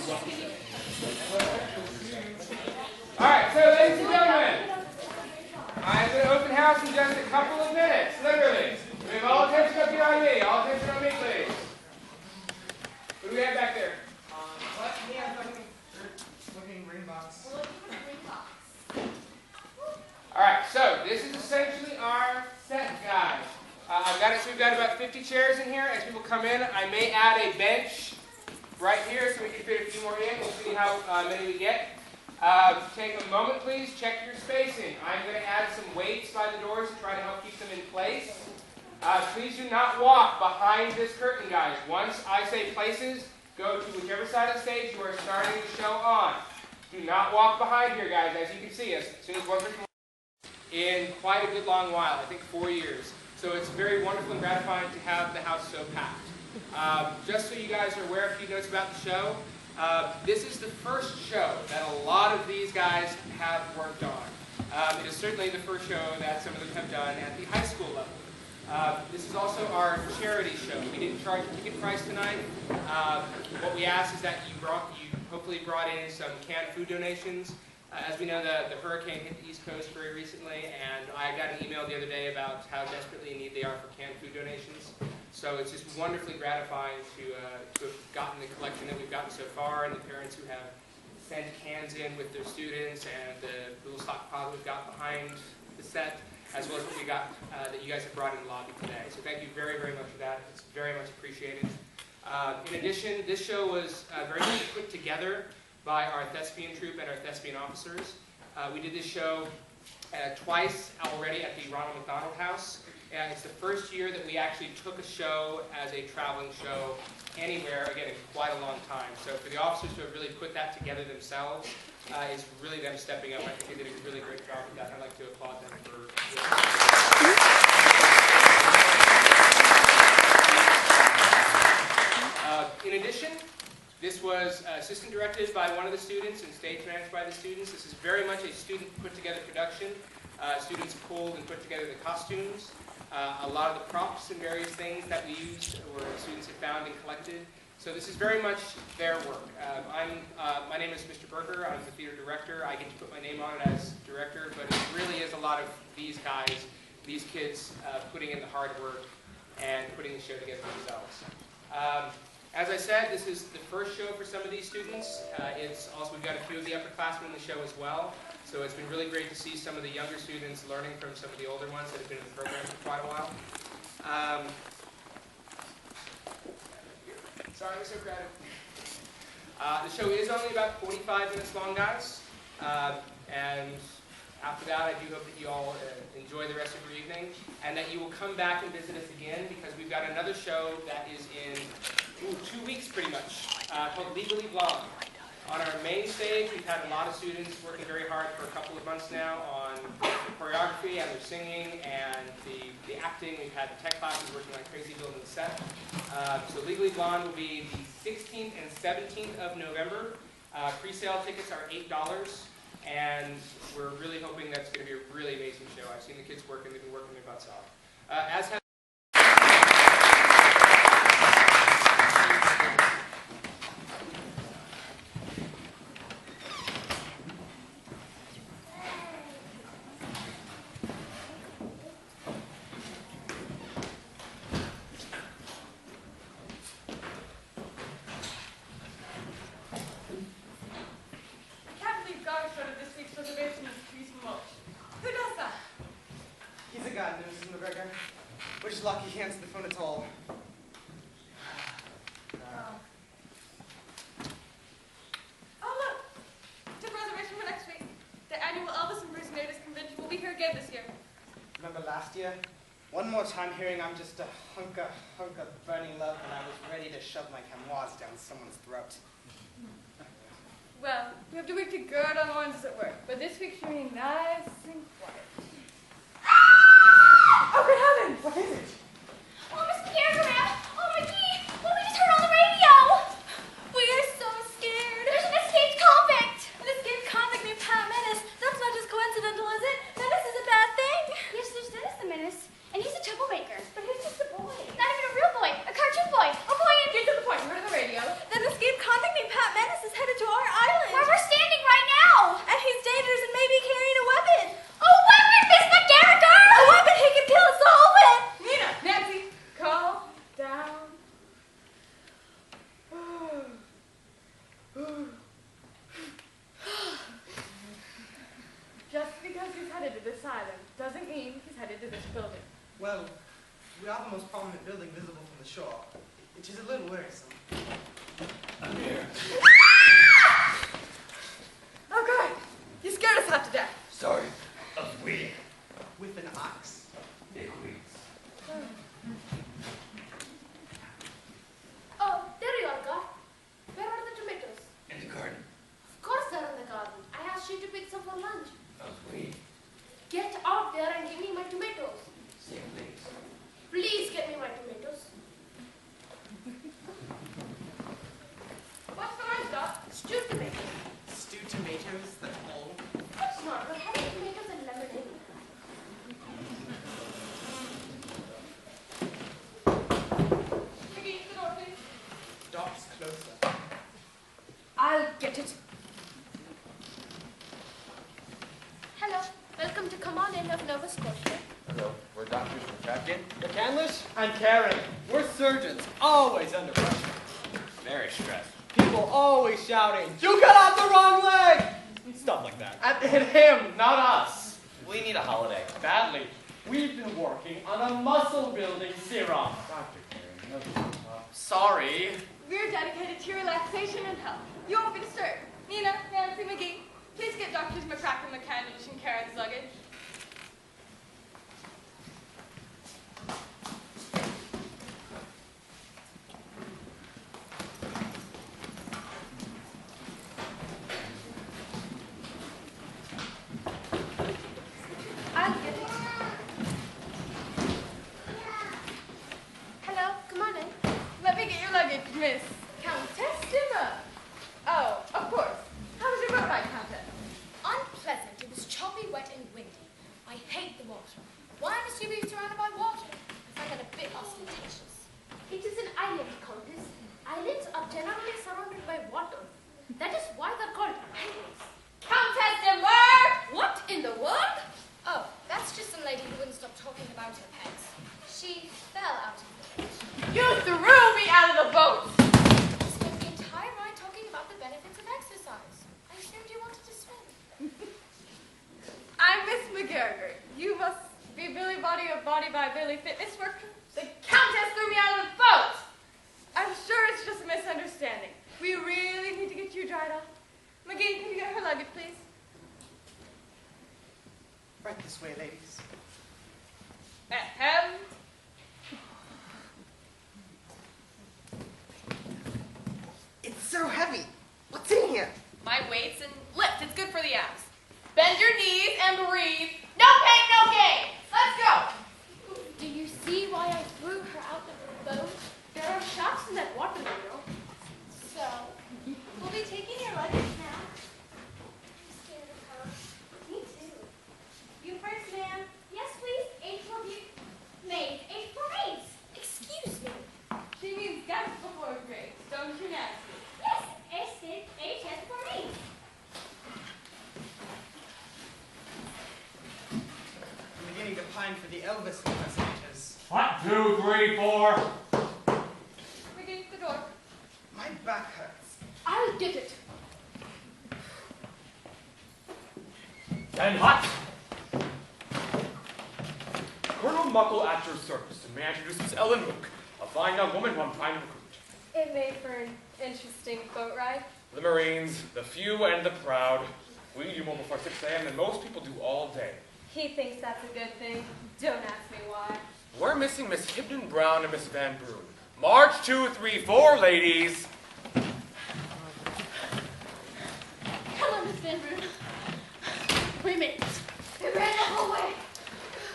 Alright, so ladies and gentlemen, I'm going to open house in just a couple of minutes, literally. We have all attention up here on me. All attention on me, please. What do we have back there? Looking green box. Alright, so this is essentially our set, guys. We've got about 50 chairs in here. As people come in, I may add a bench right here so we can fit a few more in. We'll see how many we get. Take a moment, please. Check your spacing. I'm going to add some weights by the doors to try to help keep them in place. Please do not walk behind this curtain, guys. Once I say places, go to whichever side of the stage you are starting the show on. Do not walk behind here, guys. As you can see, as soon as one person in quite a good long while, I think 4 years. So it's very wonderful and gratifying to have the house so packed. Just so you guys are aware, a few notes about the show. This is the first show that a lot of these guys have worked on. It is certainly the first show that some of them have done at the high school level. This is also our charity show. We didn't charge a ticket price tonight. What we asked is that you hopefully brought in some canned food donations. As we know, the hurricane hit the East Coast very recently, and I got an email the other day about how desperately in need they are for canned food donations. So it's just wonderfully gratifying to have gotten the collection that we've gotten so far, and the parents who have sent cans in with their students, and the little stockpile we've got behind the set, as well as what we got that you guys have brought in the lobby today. So thank you very, very much for that. It's very much appreciated. In addition, this show was very much put together by our thespian troupe and our thespian officers. We did this show twice already at the Ronald McDonald House. And it's the first year that we actually took a show as a traveling show anywhere, again, in quite a long time. So for the officers to have really put that together themselves, is really them stepping up. I think they did a really great job with that. I'd like to applaud them for in addition, this was assistant directed by one of the students and stage managed by the students. This is very much a student put together production. Students pulled and put together the costumes. A lot of the props and various things that we used were students had found and collected. So this is very much their work. My name is Mr. Berger. I'm the theater director. I get to put my name on it as director, but it really is a lot of these guys, these kids, putting in the hard work and putting the show together themselves. As I said, this is the first show for some of these students. We've got a few of the upperclassmen in the show as well. So it's been really great to see some of the younger students learning from some of the older ones that have been in the program for quite a while. Sorry, we're so crowded. The show is only about 45 minutes long, guys. And after that, I do hope that you all enjoy the rest of your evening and that you will come back and visit us again, because we've got another show that is in 2 weeks pretty much, called Legally Blonde. On our main stage, we've had a lot of students working very hard for a couple of months now on the choreography and their singing and the acting. We've had the tech classes working like crazy building the set. So Legally Blonde will be the 16th and 17th of November. Pre-sale tickets are $8, and we're really hoping that's going to be a really amazing show. I've seen the kids work, and they've been working their butts off. As has We're just lucky he answered the phone at all. Oh, look! Took reservation for next week. The annual Elvis Impersonators Convention will be here again this year. Remember last year? One more time hearing I'm just a hunk of burning love, and I was ready to shove my camoise down someone's throat. Well, we have to wait to gird our loins as it were, but this week's remaining nice and quiet. Oh, good heavens! What is it? Oh, Miss Pierre, oh my gee! What did we just heard on the radio? We are so scared. There's an escaped convict. An escaped convict named Pat Menace. That's not just coincidental, is it? Menace is a bad thing. Yes, there's Dennis the Menace, and he's a troublemaker. But he's just a boy. Not even a real boy, a cartoon boy. A boy in... Get to the point, we heard on the radio. That escaped convict named Pat Menace is headed this island doesn't mean he's headed to this building. Well, we are the most prominent building visible from the shore. It is a little worrisome. I'm here. Oh, God! You scared us half to death. Sorry. Of weed. With an axe. Big weeds. Oh, there you are, God. Where are the tomatoes? In the garden. Of course they're in the garden. I asked you to pick some for lunch. Of weed. Get out there and give me my tomatoes. Say please. Please get me my tomatoes. What's for lunch, Doc? Stewed tomatoes. Stewed tomatoes, that's all. That's not. We're having tomatoes and lemonade. McGee, the door, please. Doc's closer. I'll get it. Hello. Welcome to Come On In of Nova Scotia. Hello, we're doctors from Captain. You're Canlish? I'm Karen. We're surgeons, always under pressure. Very stressed. People always shouting, "You cut off the wrong leg!" Stuff like that. And him, not us. We need a holiday. Badly. We've been working on a muscle-building serum. Dr. Karen, no talk. Sorry. We're dedicated to your relaxation and health. You won't be disturbed. Nina, Nancy, McGee, please get Doctors McCracken, McCandlish, and Karen's luggage. I'll get it. Hello. Come on in. Let me get your luggage, Miss Countess Dimmer. Oh, of course. How was your boat ride, Countess? Unpleasant. It was choppy, wet, and windy. I hate the water. Why must you be surrounded by water? I find that a bit ostentatious. It is an island, Countess. Islands are generally surrounded by water. That is why they're called islands. Countess Dimmer! What in the world? Oh, that's just some lady who wouldn't stop talking about her pets. She fell out of the boat. You threw me out of the boat! I spent the entire ride talking about the benefits of exercise. I assumed you wanted to swim. I'm Miss McGarriger. You must be Billy Body of Body by Billy Fitness Workshop. The Countess threw me out of the boat! I'm sure it's just a misunderstanding. We really need to get you dried off. McGee, can you get her luggage, please? Right this way, ladies. Ahem. It's so heavy. What's in here? My weights and lift. It's good for the abs. Bend your knees and breathe. No pain, no gain. Let's go. Do you see why I threw her out of the boat? There are sharks in that water, you know. So, we'll be taking your luggage now. I'm scared of her. Me too. You first, ma'am. Yes, please. H for maid. H for maids. Excuse me. She means guts before grades, don't you, Nancy? Yes, H for maids. I'm beginning to pine for the Elvis impersonators. 1, 2, 3, 4. McGee, the door. My back hurts. I'll get it. And hot. Colonel Muckle at your service, and may I introduce Miss Ellen Mook, a fine young woman who I'm trying to recruit. It made for an interesting boat ride. The Marines, the few and the proud. We do more before 6 a.m. than most people do all day. He thinks that's a good thing. Don't ask me why. We're missing Miss Hibden Brown and Miss Van Broon. March 2, 3, 4, ladies. Come on, Miss Van Broon. Wait a minute. We ran the whole way.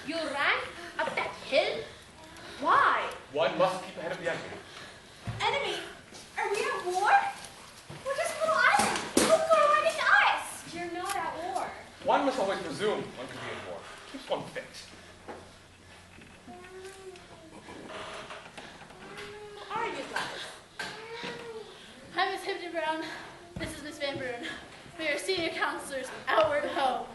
You ran up that hill? Why? One must keep ahead of the enemy. Enemy, are we at war? We're just a little island. Who's going to run into us? You're not at war. One must always presume one could be at war. Keeps one fit. Are you guys? I'm Miss Hibden Brown. This is Miss Van Broon. We are senior counselors, Outward Ho.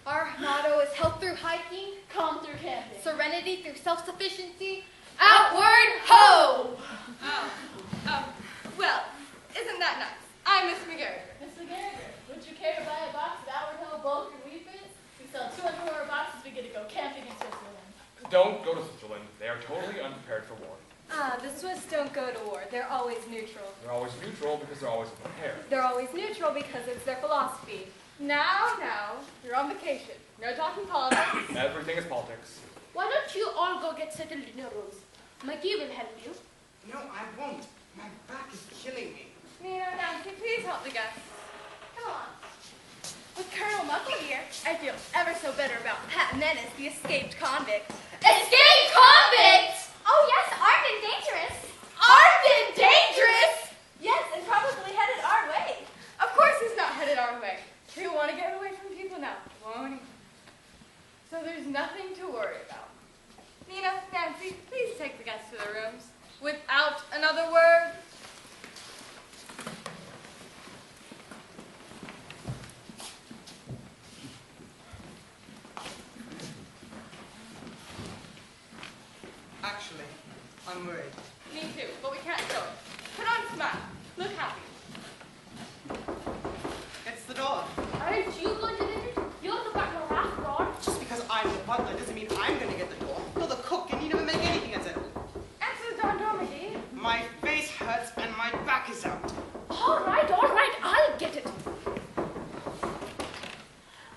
Our motto is health through hiking, Calm through camping. serenity through self-sufficiency. Outward ho! Well, isn't that nice? I'm Miss McGarriger. Miss McGarriger, would you care to buy a box of Outward Ho bulk and wheat bits? We sell 200 more don't go to Switzerland. They are totally unprepared for war. Ah, the Swiss don't go to war. They're always neutral. They're always neutral because they're always prepared. They're always neutral because it's their philosophy. Now, you're on vacation. No talking politics. Everything is politics. Why don't you all go get settled in your rooms? Maggie will help you. No, I won't. My back is killing me. Nina, Nancy, please help the guests. Come on. With Colonel Muckle here, I feel ever so better about Pat Menace, the escaped convict. Escape convicts! Oh yes, armed and dangerous. Armed and dangerous! Yes, and probably headed our way. Of course he's not headed our way. He'll want to get away from people now, won't he? So there's nothing to worry about. Nina, Nancy, please take the guests to their rooms. Without another word. Actually, I'm worried. Me too, but we can't show it. Put on a smile. Look happy. It's the door. Aren't you going to get it? You're the butler after all. Just because I'm the butler doesn't mean I'm going to get the door. You're the cook and you never make anything at it. Answer the door, McGee. My face hurts and my back is out. All right, I'll get it.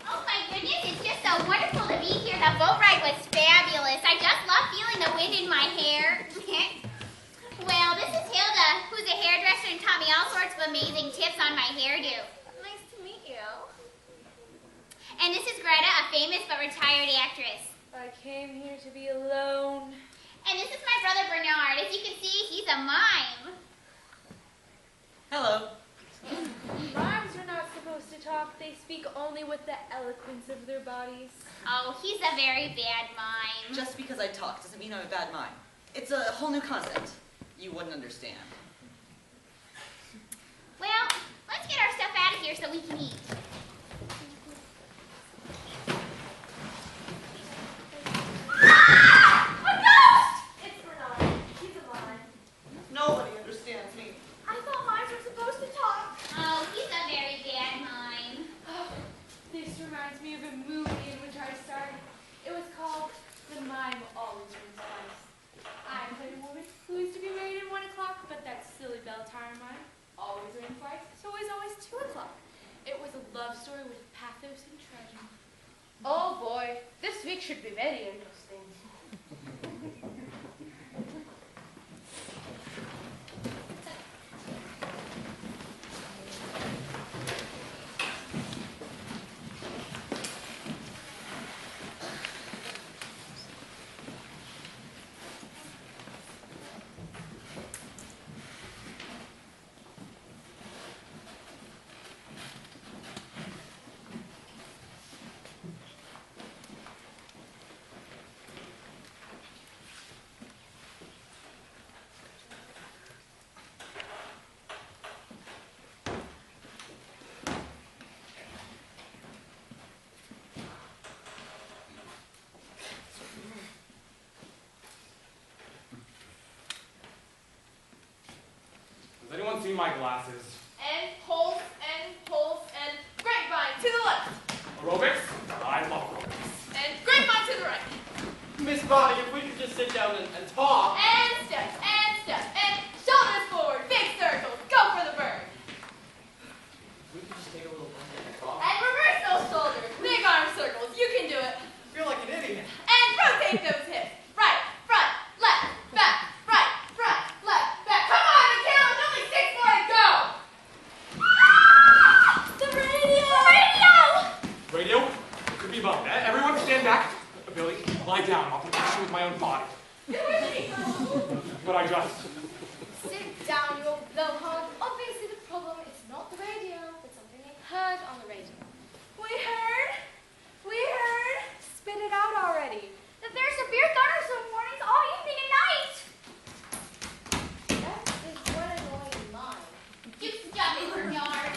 Oh my goodness, it's just so wonderful to be here. The boat ride was fabulous. I just love feeling the wind in my hair. Well, this is Hilda, who's a hairdresser and taught me all sorts of amazing tips on my hairdo. Nice to meet you. And this is Greta, a famous but retired actress. I came here to be alone. And this is my brother Bernard. As you can see, he's a mime. Hello. Mimes are not supposed to talk. They speak only with the eloquence of their bodies. Oh, he's a very bad mime. Just because I talk doesn't mean I'm a bad mime. It's a whole new concept. You wouldn't understand. Well, let's get our stuff out of here so we can eat. It's Bernard. He's a mime. Nobody understands me. I thought mimes were supposed to talk. Oh, he's a very bad mime. Oh, this reminds me of a movie in which I starred. It was called The Mime Always Rings Twice. I played a woman who used to be married at 1 o'clock, but that silly bell tower mime always rang twice, so it was always 2 o'clock. It was a love story with pathos and tragedy. Oh boy, this week should be very interesting. Does anyone see my glasses? And pulse, and grapevine to the left. Aerobics? I love aerobics. And grapevine to the right. Miss Bonnie, if we could just sit down and talk. And step, and shoulders forward, big circles, go for the bird. We could just take a little break and talk. And reverse those shoulders, big arm circles, you can do it. I feel like an idiot. And rotate those hips, right, front, left, back, right, front, left, back. Come on, Mikhail, there's only 6 more to go. The radio! The radio! Radio? Could be both. Everyone stand back. Billy, lie down. I'll protect you with my own body. But I just... Sit down, you old blowhard. Obviously the problem is not the radio, but something I heard on the radio. We heard. Spit it out already. That there's a beer thunderstorm warnings all evening and night. That is one annoying mime. You stop it, Bernard.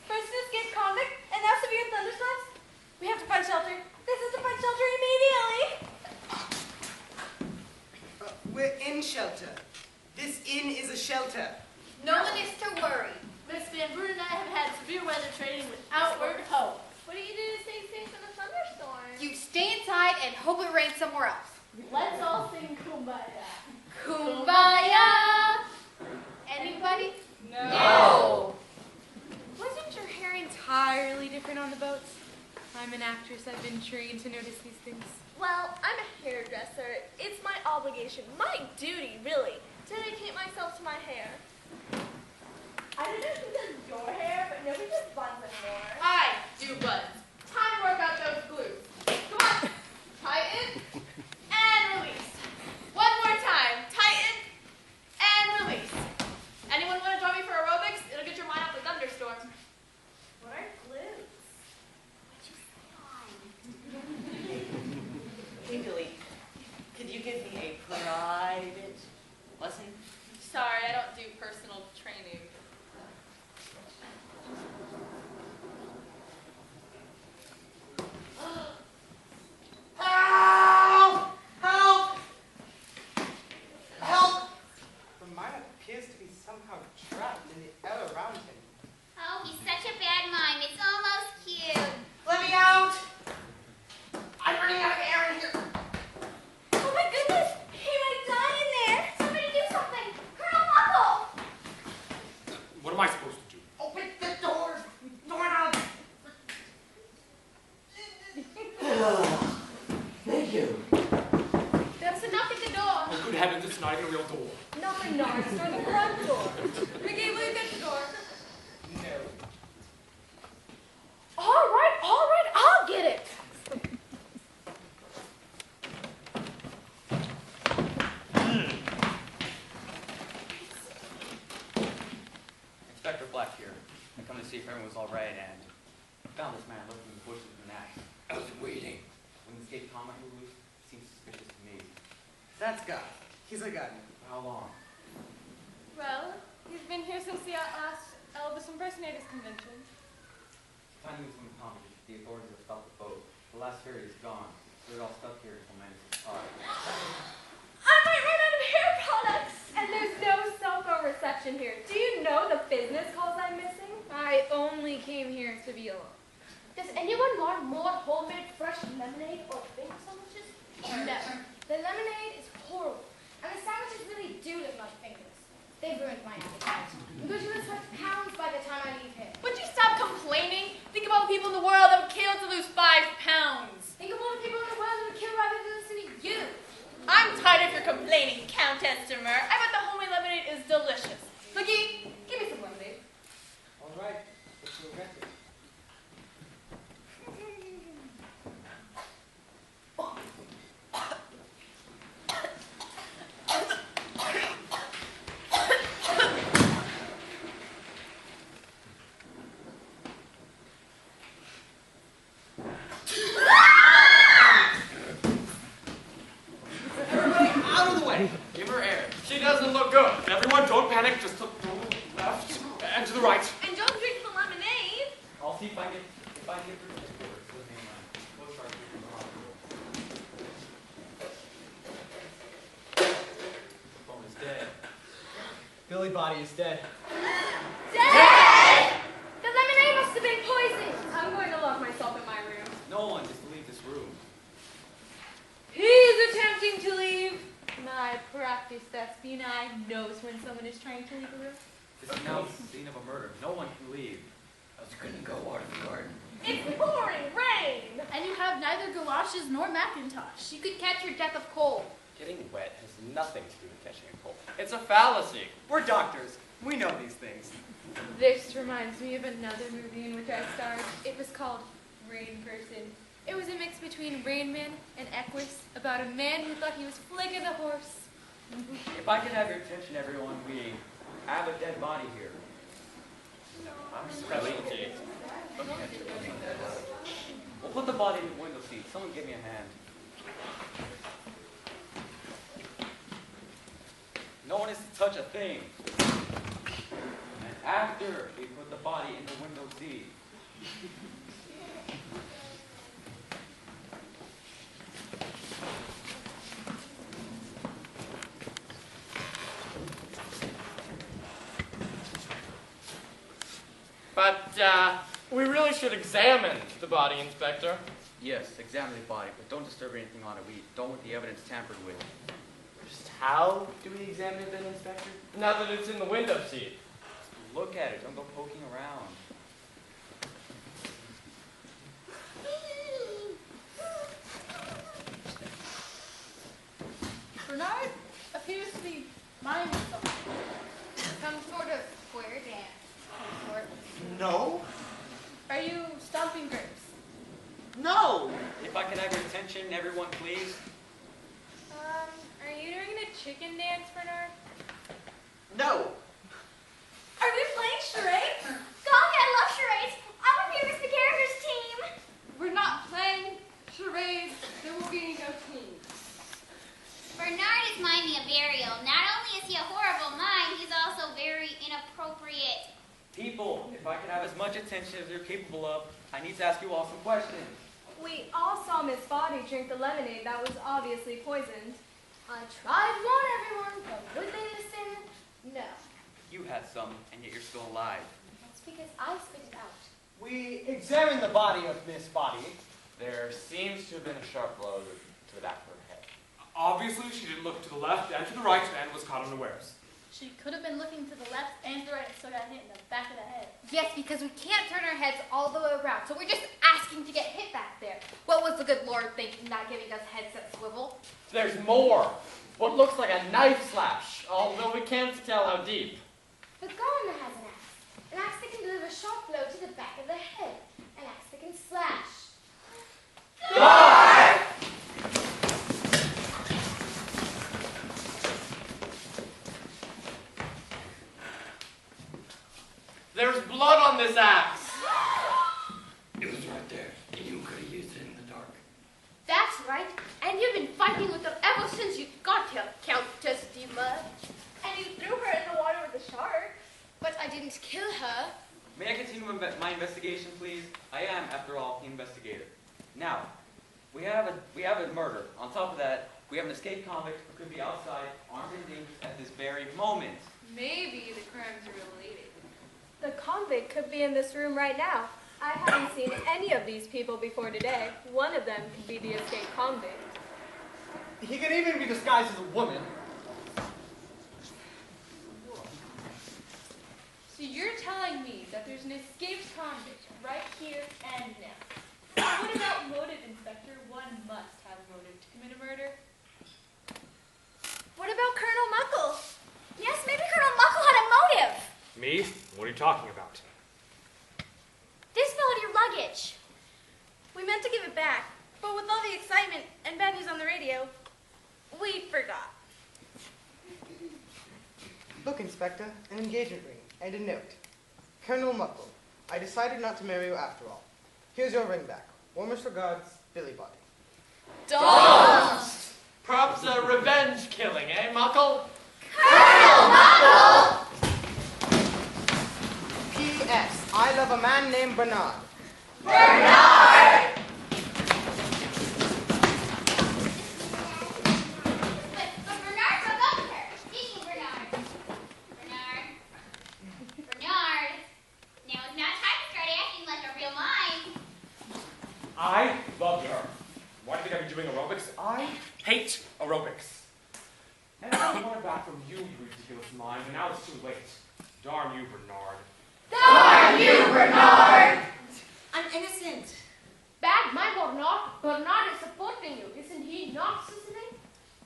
First an escaped convict, and now severe thunderstorms. We have to find shelter. This is to find shelter immediately. We're in shelter. This inn is a shelter. No one is to worry. Miss Van Brood and I have had severe weather training with outward hope. What do you do to stay safe from the thunderstorm? You stay inside and hope it rains somewhere else. Let's all sing Kumbaya. Kumbaya! Anybody? No. Wasn't your hair entirely different on the boats? I'm an actress. I've been trained to notice these things. Well, I'm a hairdresser. It's my obligation, my duty, really, to dedicate myself to my hair. I don't know who does your hair, but nobody does buns anymore. I do buns. Time to work out those glues. Come on. Tighten and release. One more time. Tighten and release. Anyone want to join me for aerobics? It'll get your mind off the thunderstorm. What are glutes? Hey, Billy, could you give me a private lesson? Sorry, I don't do personal training. Help! Help! Help! The mime appears to be somehow trapped in the air around him. Oh, he's such a bad mime. It's almost cute. Let me out! I'm running out of air in here. Oh my goodness! He might die in there! Somebody do something! Colonel Muckle! What am I supposed to do? Open the doors! Doorknob! Thank you. That's a knock at the door. Oh, good heavens, it's not even a real door. Nothing, Norris. It's the front door. Mickey, will you get the door? No. All right, I'll get it! Inspector Black here. I come to see if everyone was all right, and I found this man lurking in the bushes of the knack. I was waiting. When the escaped comic moves, seems suspicious to me. That's God. He's a gun. For how long? Well, he's been here since the last Elvis Impersonators Convention. Time moves from the comic, the authorities have stopped the boat. The last ferry is gone. We're all stuck here until Manny's time. I might run out of hair products! And there's no cell phone reception here. Do you know the business calls I'm missing? I only came here to be alone. Does anyone want more homemade fresh lemonade or finger sandwiches? No. The lemonade is horrible. And the sandwiches really do look like fingers. They've ruined my appetite. I'm going to lose 5 pounds by the time I leave here. Would you stop complaining? Think of all the people in the world that would kill to lose 5 pounds. Think of all the people in the world who would kill rather than listen to you. I'm tired of your complaining, Countess Demur. I bet the homemade lemonade is delicious. Looky, give me some lemonade. All right. Let's go get it. Everybody out of the way. Give her air. She doesn't look good. Everyone, don't panic. Just look to the left and to the right. And don't drink the lemonade! I'll see if I can get through this door to the mainland. Coast Guard from the hospital. The phone is dead. Billy Body is dead. Dead! The lemonade must have been poisoned! I'm going to lock myself in my room. No one is to leave this room. He's attempting to leave. My practiced espionage knows when someone is trying to leave a room. This is now the scene of a murder. No one can leave. I was gonna go water the garden. It's pouring rain! And you have neither galoshes nor Macintosh. You could catch your death of cold. Getting wet has nothing to do with catching a cold. It's a fallacy. We're doctors. We know these things. This reminds me of another movie in which I starred. It was called Rain Person. It was a mix between Rain Man and Equus about a man who thought he was flicking a horse. If I could have your attention, everyone, we have a dead body here. I'm specialty. We'll put the body in the window seat. Someone give me a hand. No one is to touch a thing. And after we put the body in the window seat, But, we really should examine the body, Inspector. Yes, examine the body, but don't disturb anything on it. We don't want the evidence tampered with. Just how do we examine it then, Inspector? Now that it's in the window seat. Look at it. Don't go poking around. Bernard appears to be minding something. Some sort of square dance. Some sort. No. Are you stomping grapes? No. If I can have your attention, everyone, please. Are you doing the chicken dance, Bernard? No. Are we playing charades? Golly, I love charades. I want to be Miss McGarriger's team. We're not playing charades. There will be no team. Bernard is miming a burial. Not only is he a horrible mime, he's also very inappropriate. People, if I can have as much attention as you're capable of, I need to ask you all some questions. We all saw Miss Body drink the lemonade that was obviously poisoned. I tried to warn everyone, but would they listen? No. You had some, and yet you're still alive. That's because I spit it out. We examined the body of Miss Body. There seems to have been a sharp blow to the back of her head. Obviously, she didn't look to the left and to the right and was caught unawares. She could have been looking to the left and the right, so got hit in the back of the head. Yes, because we can't turn our heads all the way around, so we're just asking to get hit back there. What was the good Lord thinking, not giving us heads that swivel? There's more. What looks like a knife slash, although we can't tell how deep. The gardener has an axe. An axe that can deliver a sharp blow to the back of the head. An axe that can slash. Die! There's blood on this axe. It was right there. You could have used it in the dark. That's right. And you've been fighting with her ever since you got here, Countess Dimmer. And you threw her in the water with the shark. But I didn't kill her. May I continue my investigation, please? I am, after all, the investigator. Now, we have a murder. On top of that, we have an escaped convict who could be outside, armed and dangerous at this very moment. Maybe the crimes are related. The convict could be in this room right now. I haven't seen any of these people before today. One of them could be the escaped convict. He could even be disguised as a woman. So you're telling me that there's an escaped convict right here and now. What about motive, Inspector? One must have motive to commit a murder. What about Colonel Muckle? Yes, maybe Colonel Muckle had a motive. Me? What are you talking about? This fell out of your luggage. We meant to give it back, but with all the excitement and bad news on the radio, we forgot. Look, Inspector, an engagement ring and a note. Colonel Muckle, I decided not to marry you after all. Here's your ring back. Warmest regards, Billy Body. Don't! Perhaps a revenge killing, eh, Muckle? Colonel Muckle! P.S. I love a man named Bernard. Bernard! But Bernard broke up with her. Didn't you, Bernard? Bernard. Now it's not time to start acting like a real mime. I loved her. Why do you think I've been doing aerobics? I hate aerobics. And I wanted back from you, you ridiculous mime, and now it's too late. Darn you, Bernard. Darn you, Bernard! I'm innocent. Bad mind, Bernard. Bernard is supporting you. Isn't he not, Cicely?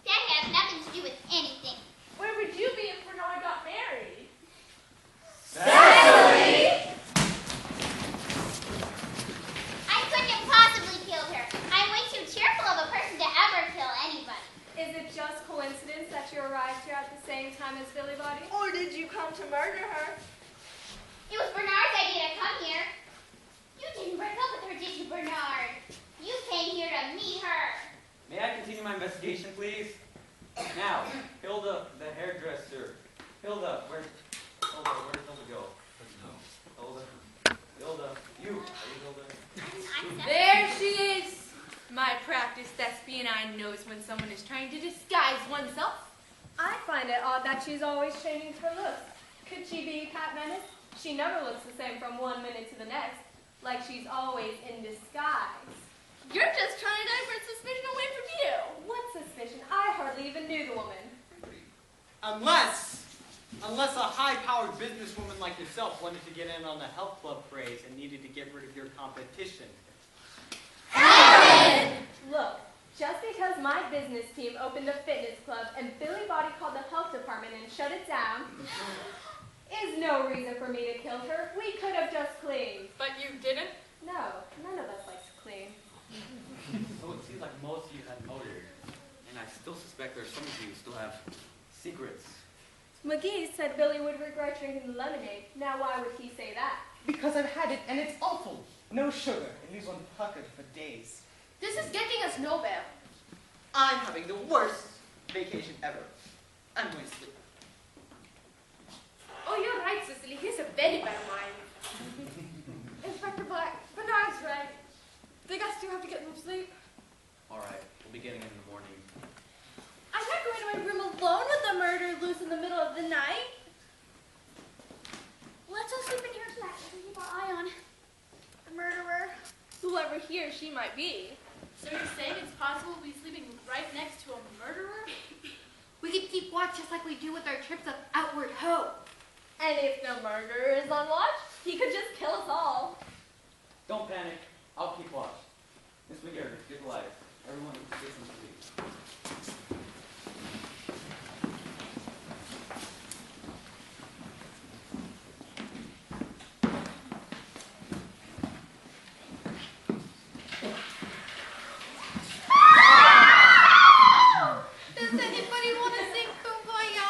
That has nothing to do with anything. Where would you be if Bernard got married? Cicely! I couldn't have possibly killed her. I'm way too cheerful of a person to ever kill anybody. Is it just coincidence that you arrived here at the same time as Billy Body? Or did you come to murder her? It was Bernard's idea to come here. You didn't break up with her, did you, Bernard? You came here to meet her. May I continue my investigation, please? Now, Hilda, the hairdresser. Hilda, where's Hilda go? Hilda, you. Are you Hilda? There she is. My practice thespian eye knows when someone is trying to disguise oneself. I find it odd that she's always changing her looks. Could she be Pat Menace? She never looks the same from one minute to the next, like she's always in disguise. You're just trying to divert suspicion away from you. What suspicion? I hardly even knew the woman. Unless a high-powered businesswoman like yourself wanted to get in on the health club craze and needed to get rid of your competition. Look, just because my business team opened a fitness club and Billy Body called the health department and shut it down is no reason for me to kill her. We could have just cleaned. But you didn't? No, none of us likes to clean. So it seems like most of you had motive, and I still suspect there's some of you who still have secrets. McGee said Billy would regret drinking the lemonade. Now why would he say that? Because I've had it and it's awful. No sugar. It leaves one puckered for days. This is getting us nowhere. I'm having the worst vacation ever. I'm going to sleep. Oh, you're right, Cicely. He's a very bad mind. Inspector Black, Bernard's right. Think I still have to get some sleep? All right, we'll be getting in the morning. I'm not going to my room alone with a murderer loose in the middle of the night. Let's all sleep in here tonight. We can keep our eye on the murderer. Whoever he or she might be. So you're saying it's possible we'll be sleeping right next to a murderer? We could keep watch just like we do with our trips of Outward Ho. And if the murderer is on watch, he could just kill us all. Don't panic. I'll keep watch. Miss McGarry, get the lights. Everyone get some sleep. Does anybody want to sing Kumbaya?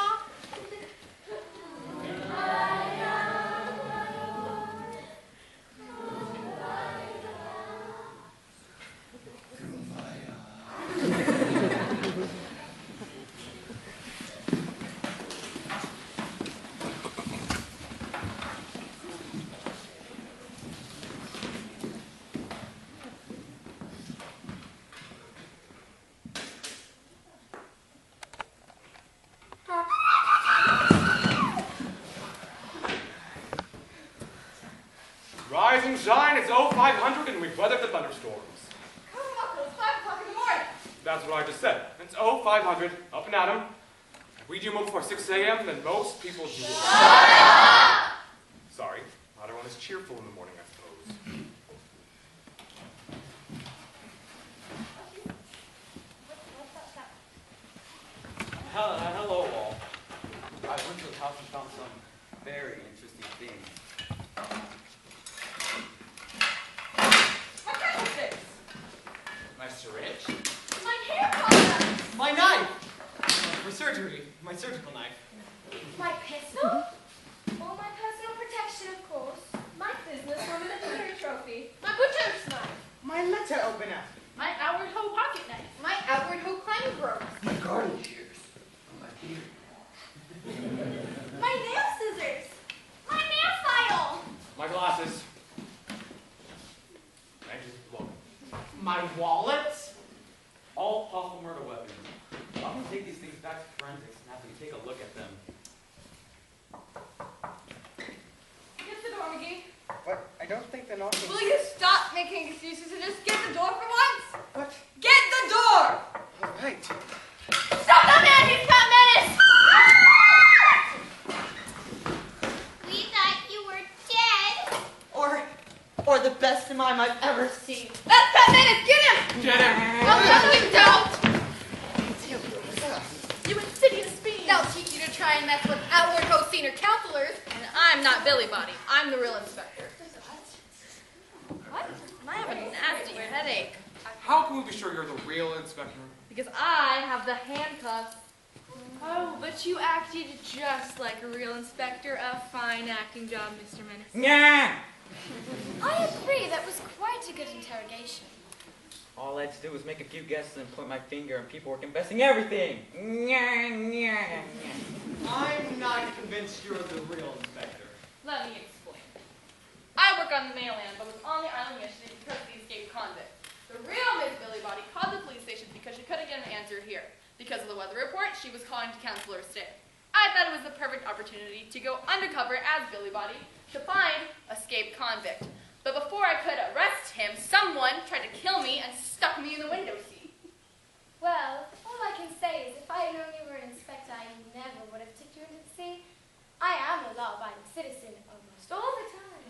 Rise and shine, it's 0500 and we've weathered the thunderstorms. Come on, it's 5 o'clock in the morning. That's what I just said. It's 0500, up and at 'em. If we do more before 6 a.m., then most people do. Shut up! Sorry, not everyone is cheerful in the morning, I suppose. Hello all. I went to the house and found some very interesting things. What kind of things? My syringe? My hair collar! My knife! For surgery. My surgical knife. My pistol? All my personal protection, of course. My business woman and dinner trophy. My butcher's knife. My letter opener. My Outward Ho pocket knife. My outward hook climbing rope. My garden shears. My beard. My nail scissors. My nail file. My glasses. Thank you. Welcome. My wallet? All possible murder weapons. I'm going to take these things back to forensics and have them take a look at them. Get the door, McGee. What? I don't think they're knocking. Will you stop making excuses and just get the door for once? What? Get the door! All right. Stop the man, he's got menace. We thought you were dead. Or the best mime I've ever seen. That's that menace! Get him! Get him! Oh, no, you don't! You insidious fiend. They'll teach you to try and mess with Outward Ho senior counselors. And I'm not Billy Body. I'm the real inspector. What? I have a nasty headache. How can we be sure you're the real inspector? Because I have the handcuffs. Oh, but you acted just like a real inspector. A fine acting job, Mr. Menace. Yeah. I agree, that was quite a good interrogation. All I had to do was make a few guesses and point my finger, and people were confessing everything. I'm not convinced you're the real inspector. Let me explain. I work on the mainland, but was on the island yesterday because of the escaped convict. The real Miss Billy Body called the police station because she couldn't get an answer here. Because of the weather report, she was calling to cancel her stay. I thought it was the perfect opportunity to go undercover as Billy Body to find escaped convict. But before I could arrest him, someone tried to kill me and put me in the window seat. Well, all I can say is if I had known you were an inspector, I never would have tipped you into the sea. I am a law-abiding citizen almost all the time.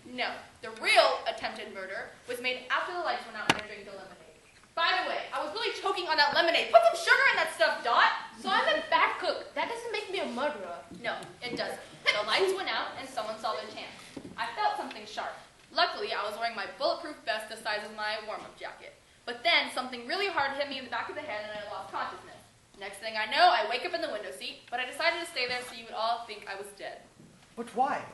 No, the real attempted murder was made after the lights went out and I drank the lemonade. By the way, I was really choking on that lemonade. Put some sugar in that stuff, Dot. So I'm a bad cook. That doesn't make me a murderer. No, it doesn't. The lights went out and someone saw their chance. I felt something sharp. Luckily, I was wearing my bulletproof vest the size of my warm-up jacket. But then something really hard hit me in the back of the head and I lost consciousness. Next thing I know, I wake up in the window seat, but I decided to stay there so you would all think I was dead. But why?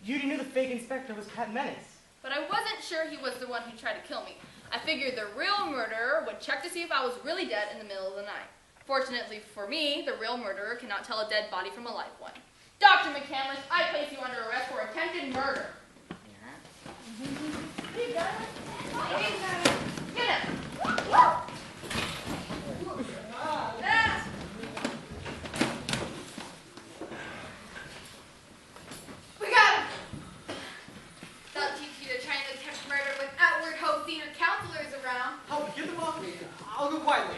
You knew the fake inspector was Pat Menace. But I wasn't sure he was the one who tried to kill me. I figured the real murderer would check to see if I was really dead in the middle of the night. Fortunately for me, the real murderer cannot tell a dead body from a live one. Dr. McCandless, I place you under arrest for attempted murder. You got it? Get him! We got him! They'll teach you to try and attempt murder with outward hope senior counselors around. Help, get them off me. I'll go quietly.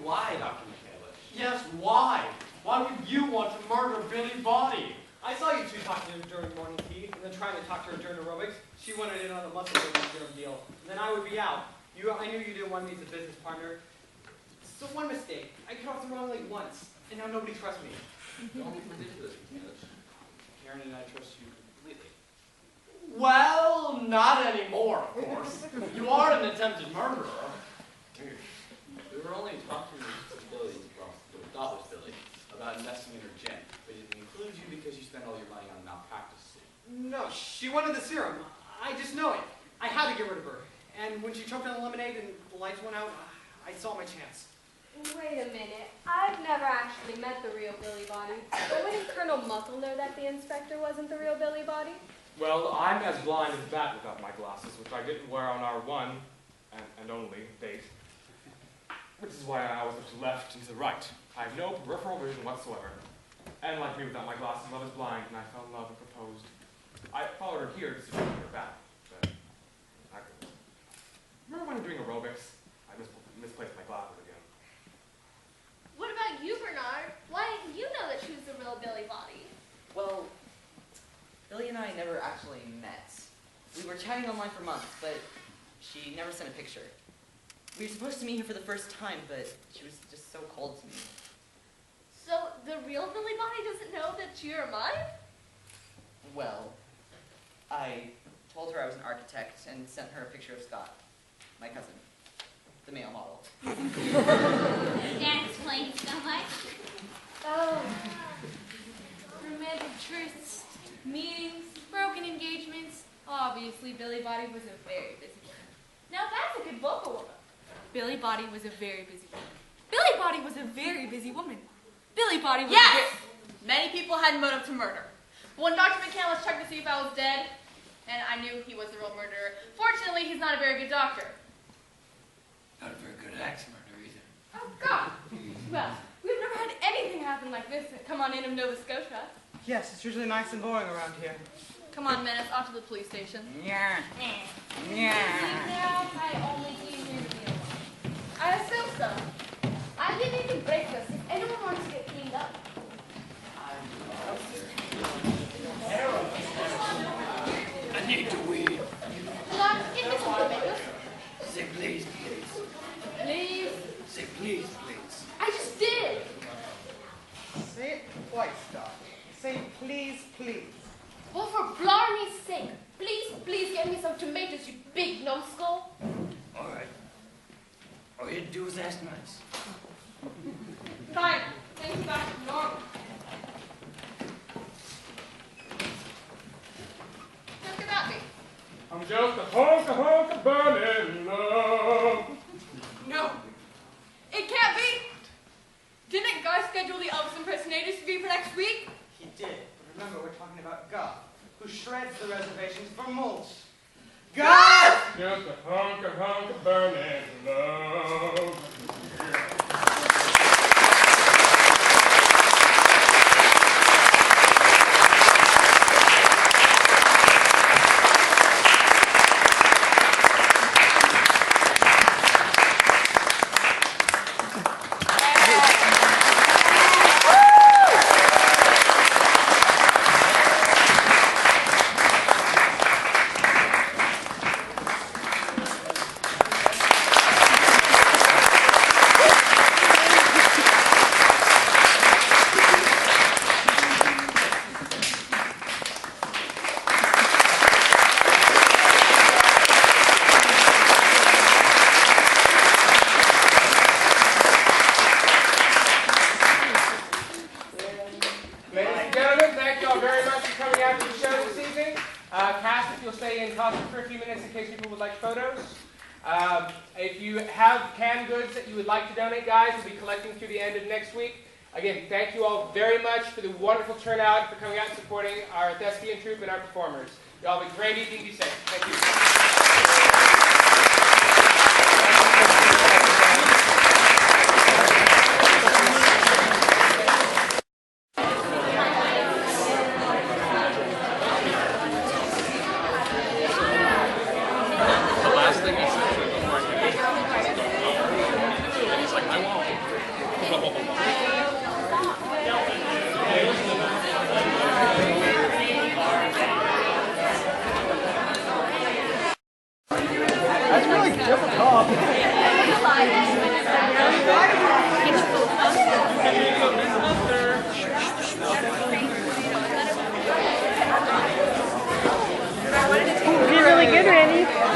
Why, Dr. McCandless? Yes, why? Why would you want to murder Billy Body? I saw you two talking during morning tea, and then trying to talk to her during aerobics. She wanted in on a muscle building serum deal, and then I would be out. I knew you didn't want me as a business partner. So one mistake. I crossed the wrong leg once, and now nobody trusts me. Don't be ridiculous, McCandless. Karen and I trust you completely. Well, not anymore, of course. You are an attempted murderer. We were only talking to Billy, well, we thought was Billy, about investing in her gym. But it includes you because you spent all your money on a malpractice suit. No, she wanted the serum. I just know it. I had to get rid of her. And when she choked on the lemonade and the lights went out, I saw my chance. Wait a minute. I've never actually met the real Billy Body. But wouldn't Colonel Muckle know that the inspector wasn't the real Billy Body? Well, I'm as blind as that without my glasses, which I didn't wear on our one and only date. Which is why I always look to the left and to the right. I have no peripheral vision whatsoever. And like me without my glasses, I was blind, and I fell in love and proposed. I followed her here to see her back, but I couldn't. Remember when doing aerobics? I misplaced my glasses again. What about you, Bernard? Why didn't you know that she was the real Billy Body? Well, Billy and I never actually met. We were chatting online for months, but she never sent a picture. We were supposed to meet her for the first time, but she was just so cold to me. So the real Billy Body doesn't know that you're mine? Well, I told her I was an architect and sent her a picture of Scott, my cousin, the male model. That explains so much. Oh. Romantic trysts, meetings, broken engagements. Obviously, Billy Body was a very busy woman. Now that's a good vocal woman. Billy Body was a very busy woman. Billy Body was a very busy woman. Billy Body was Yes! Many people had motive to murder. But when Dr. McCandless checked to see if I was dead, and I knew he was the real murderer, fortunately, he's not a very good doctor. Not a very good axe murder either. Oh, God. Well, we've never had anything happen like this at Come On In of Nova Scotia. Yes, it's usually nice and boring around here. Come on, Menace, off to the police station. Yeah. Now, I only came here to be alone. I assume so. I'll be making breakfast if anyone wants to get cleaned up. I need to wee. Lord, give me some tomatoes. Say please, please. Please. Say please, please. I just did. Say it twice, Doc. Say please, please. Well, for Blarney's sake, please get me some tomatoes, you big numbskull. All right. All you had to do was ask nice. Fine. Things back to normal. Talk about me. I'm just a hunk of burning love. No. It can't be. Didn't Guy schedule the Elvis impersonators to be for next week? He did. But remember, we're talking about God, who shreds the reservations for mulch. God! Just a hunk of burning love. you'll stay in costume for a few minutes in case people would like photos. If you have canned goods that you would like to donate, guys, we'll be collecting through the end of next week. Again, thank you all very much for the wonderful turnout, for coming out and supporting our thespian troupe and our performers. You all have a great evening. Be safe. Thank you.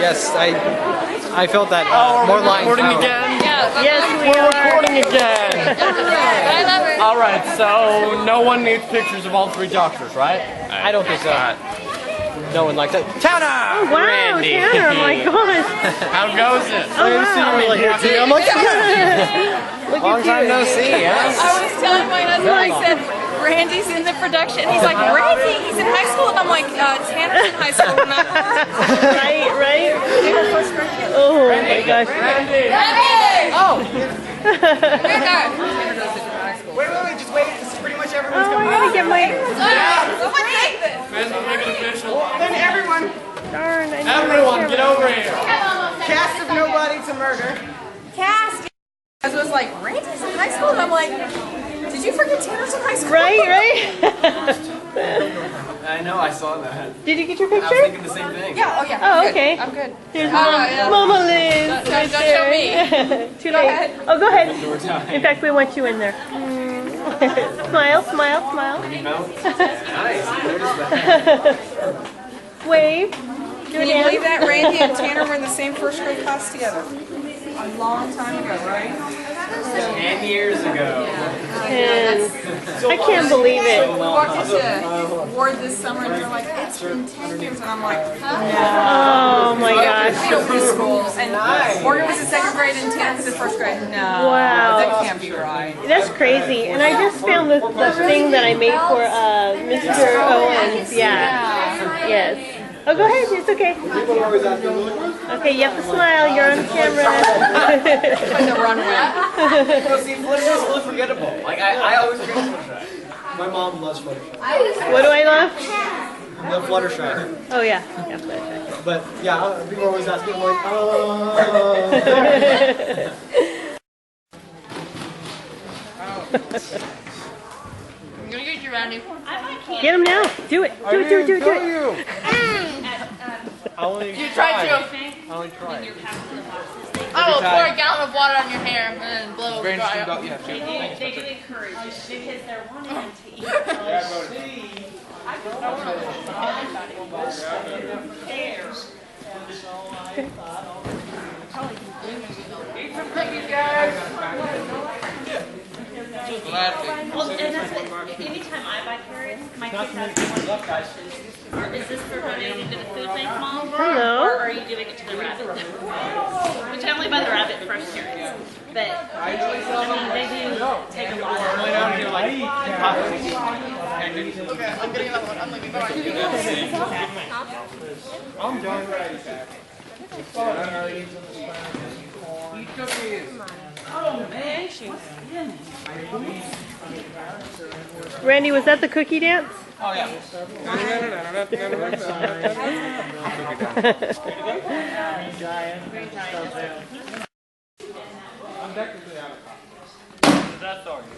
Yes, I felt that more lines. Recording again? Yes, We're recording again. I love her. All right, so no one needs pictures of all three doctors, right? I don't think so. No one likes it. Tanner! Oh, wow, Randy. Tanner, oh my gosh. How goes it? Oh, wow. I'm like, Look long at time you. no see, huh? I was telling my husband, I said, Randy's in the production. He's like, Randy, he's in high school. And I'm like, Tanner's in high school, remember? Right? Oh my gosh. Randy! Oh! Wait, just wait. This is pretty much everyone's Oh, coming I gotta get my... Someone take this. Make it official. Then everyone, Darn, I need my Everyone, camera. get over here. cast of Nobody to Murder. Cast. I was like, Randy's in high school? And I'm like, did you forget Tanner's in high school? Right? I know, I saw that. Did you get your I was picture? thinking the same thing. Yeah, oh yeah. Oh, I'm good. okay. I'm good. There's yeah. Mama Liz. Don't right show there. Too late. ahead. Oh, go ahead. In fact, we want you in there. Smile. Wave. Can you believe that Randy and Tanner were in the same first grade class together? A long time ago, right? 10 years ago. I can't believe it. We walked into Ward this summer and they're like, it's been 10 years. And I'm like, Oh my gosh. we don't preschool. And Morgan was in second grade and Tanner was in first grade. No, Wow. that can't be right. That's crazy. And I just found the thing that I made for Mr. Owens. Yeah. Yes. Oh, go ahead. It's okay. Okay, you have to smile. You're on camera. On the runway. No, see, Fluttershy is really forgettable. Like, I always forget Fluttershy. My mom loves Fluttershy. What do I love? The Fluttershy. Oh, yeah. Yeah, Fluttershy. But yeah, people always ask me, I'm like, I'm gonna get you, Randy. Get him now. Do it. Do it. I only You tried to. I only tried. I will pour a gallon of water on your hair and then blow it dry up. They do encourage it because they're wanting them to eat. Eat some cookies, guys. Well, and that's what, anytime I buy carrots, my kids ask me one question. Is this for donating to the food bank, Mom? Hello. Or are you giving it to the rabbit? Which I only buy the rabbit fresh carrots. But, I mean, they do take a lot of Okay, I'm getting another one. I'm leaving. I'm done. Eat cookies. Oh, man. Randy, was that the cookie dance? Oh, yeah. I'm technically out of coffee. That's all right.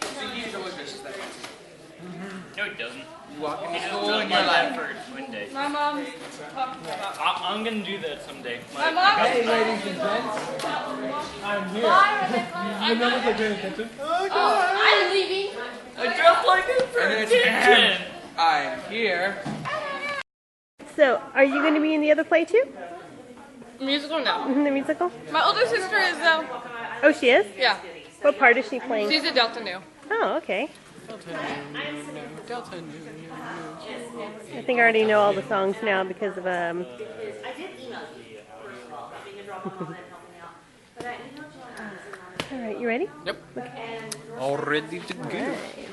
See, he's always vicious that way. No, it doesn't. You walk in the It's school done and my you're like, first one day. My mom. I'm gonna do that someday. My mom. Hey, ladies and gents. I'm here. I know if I pay attention. I'm leaving. I dropped like it for and it's attention. I'm here. So, are you going to be in the other play too? Musical, no. The musical? My older sister is, Oh, she is? yeah. What part is she playing? She's a Delta Nu. Oh, okay. Delta Nu. I think I already know all the songs now because of Because I did email you, first of all, about being a drop on and helping out. But I emailed you on Amazon. All right, you ready? Yep. Okay. All ready to go. All right.